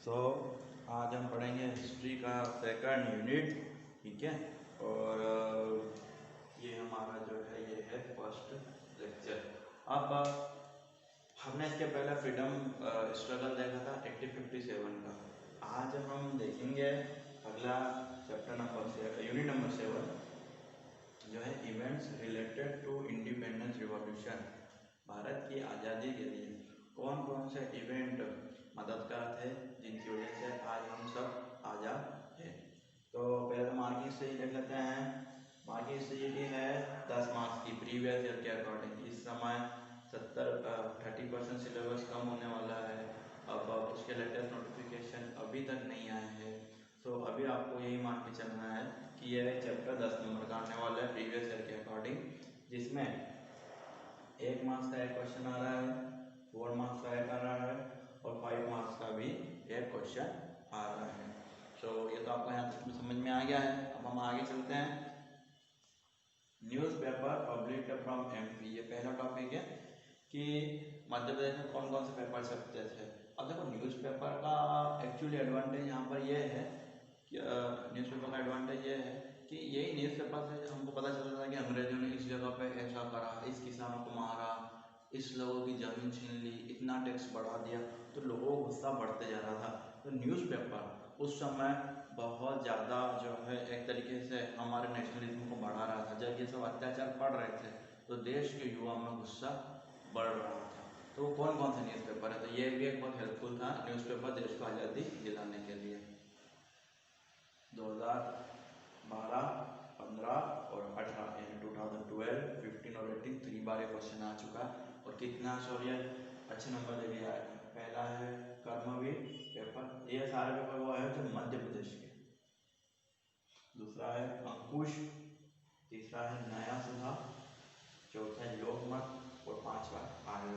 सो आज हम पढ़ेंगे हिस्ट्री का सेकंड यूनिट, ठीक है। और ये हमारा जो है ये है फर्स्ट लेक्चर। अब हमने इसके पहले फ्रीडम स्ट्रगल देखा था 1857 का। आज हम देखेंगे अगला चैप्टर नंबर यूनिट नंबर 7 जो है events related to independence revolution. Bharat की आज़ादी के लिए कौन कौन से इवेंट मददगार थे जिनकी वजह से आज हम सब आज़ाद हैं। तो पहले तो मार्किंग स्टेज देख लेते हैं। मार्किंग स्टेज है 10 मार्क्स की प्रीवियस ईयर के अकॉर्डिंग। इस समय 30% सिलेबस कम होने वाला है। अब उसके लेटेस्ट नोटिफिकेशन अभी तक नहीं आए हैं। तो अभी आपको यही मान के चलना है कि यह चैप्टर 10 नंबर का आने वाला है प्रीवियस ईयर के अकॉर्डिंग, जिसमें 1 मार्क्स का एक क्वेश्चन आ रहा है, 4 मार्क्स का एक आ रहा है और 5 मार्क्स का भी एक क्वेश्चन आ रहा है। तो ये तो आपको यहाँ तक समझ में आ गया है। अब हम आगे चलते हैं। न्यूज़पेपर पब्लिश फ्रॉम एमपी, ये पहला टॉपिक है कि मध्य प्रदेश में कौन कौन से पेपर छपते थे। अब देखो न्यूज़पेपर का एक्चुअली एडवांटेज यहाँ पर ये है कि न्यूज़पेपर का एडवांटेज ये है कि यही न्यूज़पेपर से हमको पता चल रहा है कि अंग्रेजों ने इस जगह पे ऐसा करा, इस किसानों को मारा, इस लोगों की ज़मीन छीन ली, इतना टैक्स बढ़ा दिया, तो लोगों को गुस्सा बढ़ते जा रहा था। तो न्यूज़पेपर उस समय बहुत ज़्यादा जो है एक तरीके से हमारे नेशनलिज्म को बढ़ा रहा था। जब ये सब अत्याचार पड़ रहे थे तो देश के युवा में गुस्सा बढ़ रहा था। तो कौन कौन से न्यूज़पेपर है, तो ये भी एक बहुत हेल्पफुल था न्यूज़पेपर देश को आज़ादी दिलाने के लिए। 2012, 15 और 18 यानी 2012, 15 और 18 3 बार ये क्वेश्चन आ चुका है। और कितना शौर्य अच्छे नंबर दे दिया है। पहला है कर्मवीर पेपर, ये सारे पेपर वो है जो मध्य प्रदेश के। दूसरा है अंकुश, तीसरा है नया सुधा, चौथा है लोकमत और 5वां आर्य।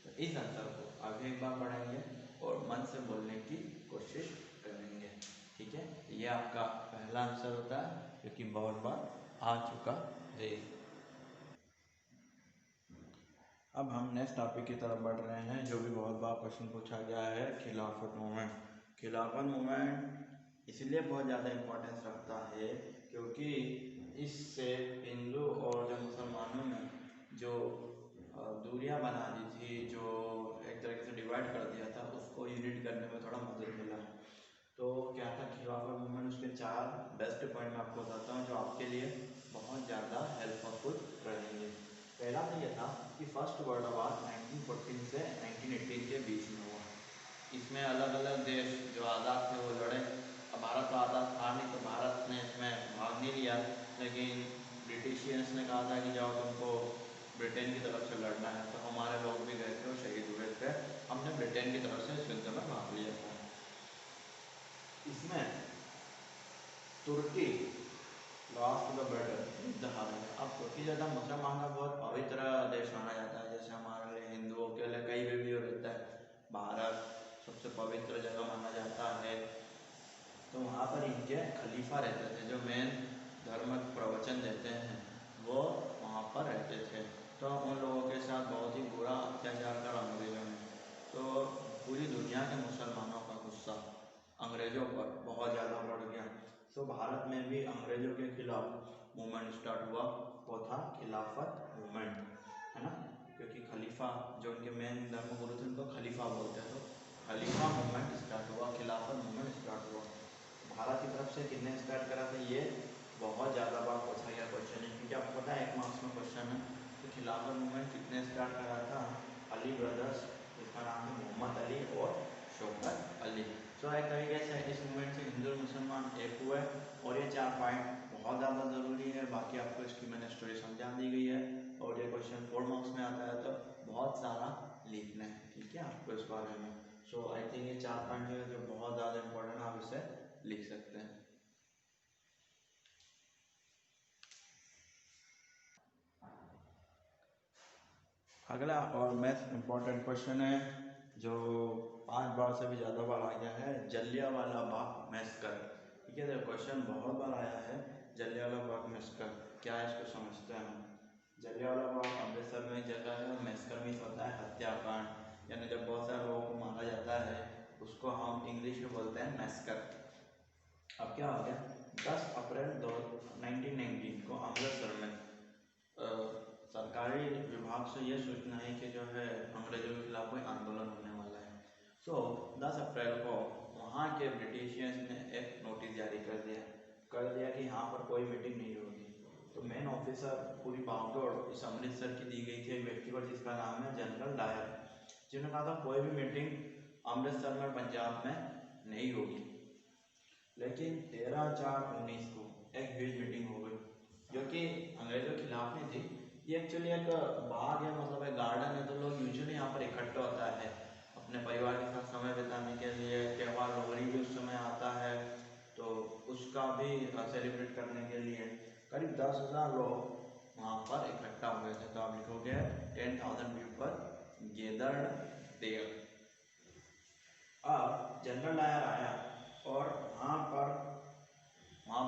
तो इस आंसर को आगे एक बार पढ़ेंगे और मन से बोलने की कोशिश करेंगे, ठीक है। ये आपका पहला आंसर होता है क्योंकि बहुत बार आ चुका है। अब हम नेक्स्ट टॉपिक की तरफ बढ़ रहे हैं जो भी बहुत बार क्वेश्चन पूछा गया है, खिलाफत मूवमेंट। खिलाफत मूवमेंट इसलिए बहुत ज़्यादा इम्पोर्टेंस रखता है क्योंकि इससे हिंदू और जो मुसलमानों ने जो दूरियां बना दी थी, जो एक तरीके से डिवाइड कर दिया था, उसको यूनिट करने में थोड़ा मदद मिला है। तो क्या था खिलाफत मूवमेंट, उसके 4 बेस्ट पॉइंट मैं आपको बताता हूँ जो आपके लिए बहुत ज़्यादा हेल्पफुल रहेंगे। पहला तो ये था कि फर्स्ट वर्ल्ड वॉर 1914 से 1918 के बीच में हुआ। इसमें अलग अलग देश जो आज़ाद थे वो लड़े। अब भारत तो आज़ाद था नहीं, तो भारत ने इसमें भाग नहीं लिया, लेकिन ब्रिटिशियंस ने कहा था कि जाओ तुमको ब्रिटेन की तरफ से लड़ना है। तो हमारे लोग भी गए थे और शहीद हुए थे। हमने ब्रिटेन की तरफ से इस युद्ध में भाग लिया था। इसमें तुर्की लॉस्ट द बैटल, युद्ध हार गया। अब तुर्की ज़्यादा मुसलमान का बहुत पवित्र देश माना जाता है, जैसे हमारे लिए हिंदुओं के लिए कई भी रहता है। भारत सबसे पवित्र जगह माना जाता है। तो वहाँ पर इनके खलीफा रहते थे, जो मेन धर्म प्रवचन देते हैं वो वहाँ पर रहते थे। तो उन लोगों के साथ बहुत ही बुरा अत्याचार करा अंग्रेजों ने। तो पूरी दुनिया के मुसलमानों का गुस्सा अंग्रेजों पर बहुत ज़्यादा बढ़ गया। तो भारत में भी अंग्रेजों के खिलाफ मूवमेंट स्टार्ट हुआ, वो था खिलाफत मूवमेंट, है ना। क्योंकि खलीफा जो उनके मेन धर्म गुरु थे उनको खलीफा बोलते हैं। तो खलीफा मूवमेंट स्टार्ट हुआ, खिलाफत मूवमेंट स्टार्ट हुआ। भारत की तरफ से किसने स्टार्ट करा था, ये बहुत ज़्यादा बार पूछा गया क्वेश्चन है, क्योंकि आपको पता है 1 मार्क्स में क्वेश्चन है। तो खिलाफत मूवमेंट किसने स्टार्ट करा था, अली ब्रदर्स, जिसका नाम है मोहम्मद अली और शौकत अली। तो एक तरीके से इस मूवमेंट से हिंदू और मुसलमान एक हुए। और ये 4 पॉइंट बहुत ज़्यादा ज़रूरी है। बाकी आपको इसकी मैंने स्टोरी समझा दी गई है और ये क्वेश्चन 4 मार्क्स में आता है, तो बहुत सारा लिखना है, ठीक है, आपको इस बारे में। सो आई थिंक ये 4 पॉइंट है जो बहुत ज़्यादा इंपॉर्टेंट है, आप इसे लिख सकते हैं। अगला और मैथ इम्पॉर्टेंट क्वेश्चन है जो 5 बार से भी ज़्यादा बार आ गया है, जलियांवाला बाग मैसकर। ठीक है, तो क्वेश्चन बहुत बार आया है, जलियांवाला बाग मैसकर क्या है इसको समझते हैं हम। जलियांवाला बाग अमृतसर में एक जगह है और मैसकर मीन्स होता है हत्याकांड, यानी जब बहुत सारे लोगों को मारा जाता है उसको हम इंग्लिश इंग्लिश में बोलते हैं मैस्कर। अब क्या हो गया, 10 अप्रैल 1919 को अमृतसर में सरकारी विभाग से ये सूचना है कि जो है अंग्रेजों के खिलाफ कोई आंदोलन होने वाला है। सो 10 अप्रैल को वहाँ के ब्रिटिशियंस ने एक नोटिस जारी कर दिया कि यहाँ पर कोई मीटिंग नहीं होगी। तो मेन ऑफिसर पूरी भागदौड़ इस अमृतसर की दी गई थी एक व्यक्ति को जिसका नाम है जनरल डायर, जिन्होंने कहा था कोई भी मीटिंग अमृतसर में पंजाब में नहीं होगी। लेकिन 13/4/19 को एक ह्यूज मीटिंग हो गई जो कि अंग्रेजों के खिलाफ नहीं थी। ये एक्चुअली एक बाग है, मतलब एक गार्डन है, तो लोग यूजुअली यहाँ पर इकट्ठा होता है अपने परिवार के साथ समय बिताने के लिए। त्यौहार लोहड़ी भी उस समय आता है, तो उसका भी सेलिब्रेट करने के लिए करीब 10,000 लोग वहाँ पर इकट्ठा हुए थे। तो आप लिखोगे 10,000 पीपल गैदर्ड देयर। अब जनरल डायर आया और वहाँ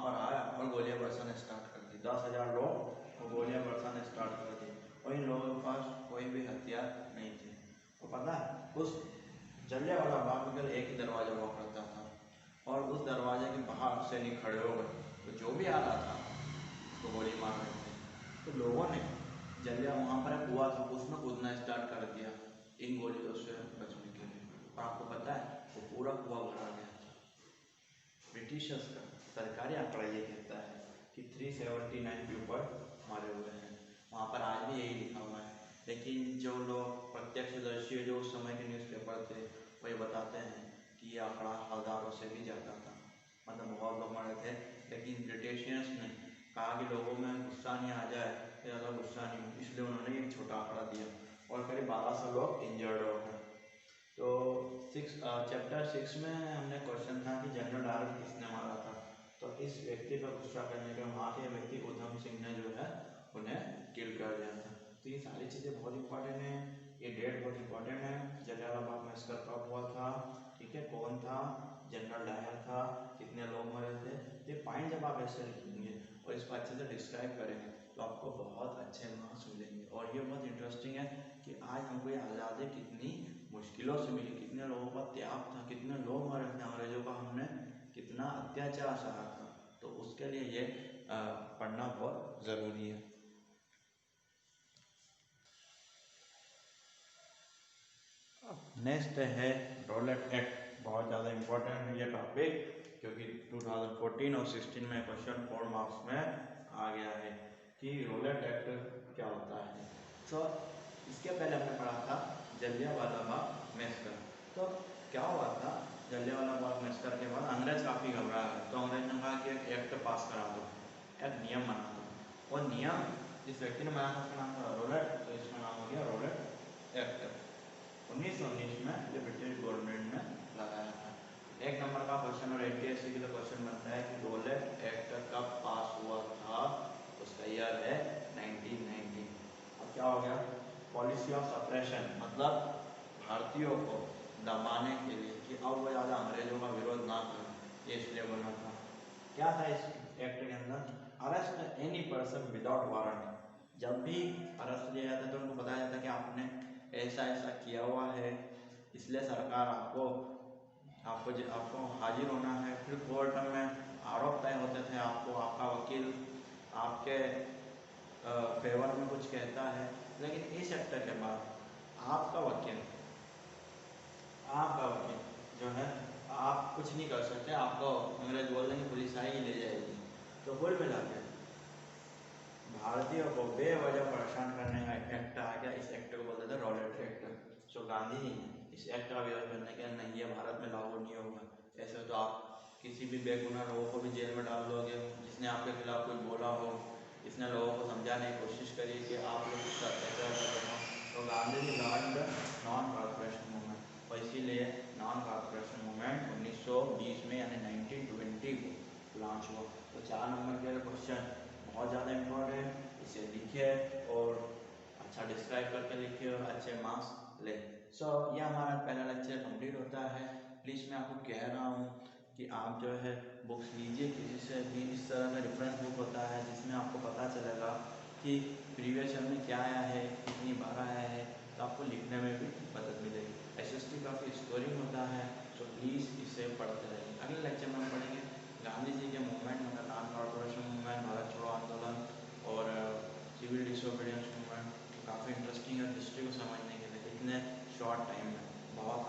पर आया और गोलियां बरसाना स्टार्ट कर दी। 10,000 लोग और गोलियां बरसाना स्टार्ट कर दी और इन लोगों के पास कोई भी हथियार नहीं थे। तो पता है उस जलियांवाला बाग में केवल एक ही दरवाजा हुआ करता था और उस दरवाजे के बाहर सैनिक खड़े हो गए, तो जो भी आ रहा था उसको गोली मार रहे थे। तो लोगों ने वहाँ पर एक कुआं था उसमें कूदना स्टार्ट कर दिया इन गोलियों से बचने के लिए। और आपको पता है वो पूरा कुआं भरा गया था। ब्रिटिशर्स का सरकारी आंकड़ा ये कहता है कि 379 पीपल मारे हुए हैं। वहाँ पर आज भी यही लिखा हुआ है, लेकिन जो लोग प्रत्यक्षदर्शी जो उस समय के न्यूज़पेपर थे वही बताते हैं कि ये आंकड़ा हज़ारों से भी ज़्यादा था, मतलब बहुत लोग मरे थे। लेकिन ब्रिटिशियंस ने कहा कि लोगों में गुस्सा नहीं आ जाए, ज़्यादा गुस्सा नहीं, इसलिए उन्होंने एक छोटा आंकड़ा दिया और करीब 1200 लोग इंजर्ड हो गए। तो चैप्टर 6 में हमने क्वेश्चन था कि जनरल डायर किसने मारा था। तो इस व्यक्ति पर गुस्सा करने के वहाँ के व्यक्ति उधम सिंह ने जो है उन्हें किल कर दिया था। तो ये सारी चीज़ें बहुत इंपॉर्टेंट हैं, ये डेट बहुत इंपॉर्टेंट है। जलियांवाला बाग मैसेकर कब हुआ था, ठीक है, कौन था, जनरल डायर था, कितने लोग मरे थे। ये पॉइंट जब आप ऐसे लिखेंगे और इसको अच्छे से डिस्क्राइब करेंगे तो आपको बहुत अच्छे मार्क्स मिलेंगे। और ये बहुत इंटरेस्टिंग है कि आज हमको ये आज़ादी कितनी मुश्किलों से मिली, कितने लोगों का त्याग था, कितने लोग मरे थे, अंग्रेजों का हमने कितना अत्याचार सहा था। तो उसके लिए ये पढ़ना बहुत ज़रूरी है। नेक्स्ट है रॉलेट एक्ट। बहुत ज़्यादा इम्पोर्टेंट है ये टॉपिक क्योंकि 2014 और 16 में क्वेश्चन 4 मार्क्स में आ गया है कि रॉलेट एक्ट क्या होता है। तो इसके पहले हमने पढ़ा था जलियांवाला बाग मैसेकर। तो क्या हुआ था, जलियांवाला बाग मैसेकर के बाद अंग्रेज काफ़ी घबरा गए, तो अंग्रेज ने कहा कि एक एक्ट पास करा दो, एक नियम बना दो। और नियम जिस व्यक्ति ने बनाया उसका नाम था रॉलेट, तो इसका नाम हो गया रॉलेट एक्ट। 1919 में ये ब्रिटिश गवर्नमेंट ने लगाया था। एक नंबर का क्वेश्चन और एनटीएससी के लिए क्वेश्चन बनता है कि रॉलेट एक्ट कब पास हुआ था। उसका ईयर है 1919। अब क्या हो गया, पॉलिसी ऑफ सप्रेशन, मतलब भारतीयों को दबाने के लिए कि अब वो ज़्यादा अंग्रेजों का विरोध ना करें, ये इसलिए बना था। क्या था इस एक्ट के अंदर, arrest any person without warrant. जब भी अरेस्ट लिया जाता है तो उनको बताया जाता है कि आपने ऐसा ऐसा किया हुआ है, इसलिए सरकार आपको हाजिर होना है। फिर कोर्ट में आरोप तय होते थे, आपको आपका वकील आपके फेवर में कुछ कहता है। लेकिन इस एक्ट के बाद आपका वकील जो है आप कुछ नहीं कर सकते, आपको अंग्रेज बोल देंगे पुलिस आएगी ले जाएगी। तो कुल मिला के भारतीयों को बेवजह परेशान करने का एक्ट आ गया। इस एक्ट को बोलते थे रॉलेट एक्ट। सो गांधी जी ने इस एक्ट का विरोध करने के नहीं, ये भारत में लागू नहीं होगा। ऐसे तो आप किसी भी बेगुनाह लोगों को भी जेल में डाल दोगे, जिसने आपके खिलाफ कुछ बोला हो, इसने लोगों को समझाने की कोशिश करी कि आप लोग इसका अत्याचार कर रहे हो। तो Gandhi ji launch non corporation movement, और इसीलिए नॉन कॉर्पोरेशन मूवमेंट 1920 में यानी 1920 को लॉन्च हुआ। तो 4 नंबर के क्वेश्चन बहुत ज़्यादा इम्पोर्टेंट, इसे लिखे और अच्छा डिस्क्राइब करके लिखे और अच्छे मार्क्स ले। सो ये हमारा पहला लेक्चर कंप्लीट होता है। प्लीज़ मैं आपको कह रहा हूँ कि आप जो है बुक्स लीजिए किसी से भी। इस तरह का रेफरेंस बुक होता है जिसमें आपको पता चलेगा कि प्रीवियस ईयर में क्या आया है, कितनी बार आया है, तो आपको लिखने में भी मदद मिलेगी। एसएसटी काफ़ी स्कोरिंग होता है, तो प्लीज़ इसे पढ़ते रहिए। अगले लेक्चर में हम पढ़ेंगे गांधी जी के मूवमेंट, मतलब नॉन कॉर्पोरेशन मूवमेंट, भारत छोड़ो आंदोलन और सिविल डिसोबीडियंस मूवमेंट। काफ़ी इंटरेस्टिंग है हिस्ट्री को समझने के लिए इतने शॉर्ट टाइम में, बहुत